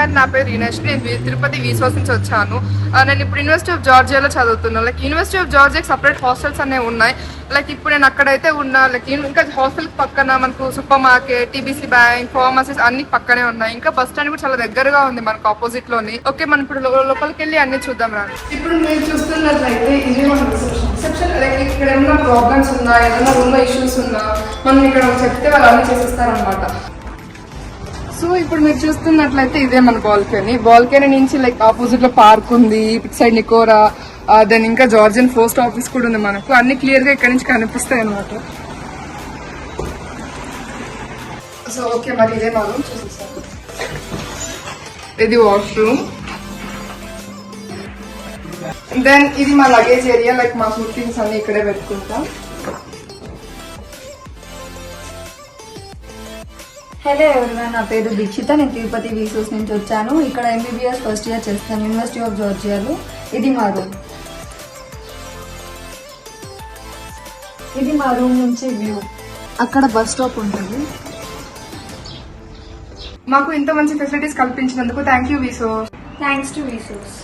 And నా పేరు రీనేష్. నేను తిరుపతి విసోస్ నుంచి వచ్చాను. నేను ఇప్పుడు యూనివర్సిటీ ఆఫ్ జార్జియాలో చదువుతున్నాను. లైక్ యూనివర్సిటీ ఆఫ్ జార్జియాకి సపరేట్ హాస్టల్స్ అనేవి ఉన్నాయి. లైక్ ఇప్పుడు నేను అక్కడైతే ఉన్నా. లైక్ ఇంకా హాస్టల్ పక్కన మనకు super market, TBC bank, pharmacies అన్ని పక్కనే ఉన్నాయి. ఇంకా బస్ స్టాండ్ కూడా చాలా దగ్గరగా ఉంది మనకు ఆపోజిట్ లోని. ఓకే, మనం ఇప్పుడు లోపలికి వెళ్ళి అన్ని చూద్దాం రండి. ఇప్పుడు మీరు చూస్తున్నట్లయితే ఇది మన రిసెప్షన్. లైక్ ఇక్కడ ఏమైనా ప్రాబ్లమ్స్ ఉన్నా, ఏదైనా రూమ్ ఇష్యూస్ ఉన్నా మనం ఇక్కడ చెప్తే వాళ్ళు అన్ని చేసేస్తారనమాట. సో ఇప్పుడు మీరు చూస్తున్నట్లయితే ఇదే మన బాల్కనీ నుంచి లైక్ ఆపోజిట్ లో పార్క్ ఉంది, ఇటు సైడ్ నికోరా, దెన్ ఇంకా జార్జియన్ పోస్ట్ ఆఫీస్ కూడా ఉంది. మనకు అన్ని క్లియర్ గా ఇక్కడ నుంచి కనిపిస్తాయి అనమాట. సో ఓకే, మరి ఇదే మా రూమ్ చూసేస్తాను. ఇది వాష్రూమ్. దెన్ ఇది మా లగేజ్ ఏరియా. లైక్ మా థింగ్స్ అన్ని ఇక్కడే పెట్టుకుంటాం. హలో ఎవరివన్, నా పేరు దీక్షిత. నేను తిరుపతి విసోస్ నుంచి వచ్చాను. ఇక్కడ ఎంబీబీఎస్ ఫస్ట్ ఇయర్ చేస్తాను యూనివర్సిటీ ఆఫ్ జార్జియాలో. ఇది మా రూమ్. ఇది మా రూమ్ నుంచి వ్యూ. అక్కడ బస్ స్టాప్ ఉంటుంది. మాకు ఇంత మంచి ఫెసిలిటీస్ కల్పించినందుకు థ్యాంక్ యూ విసోస్. Thanks to విసోస్.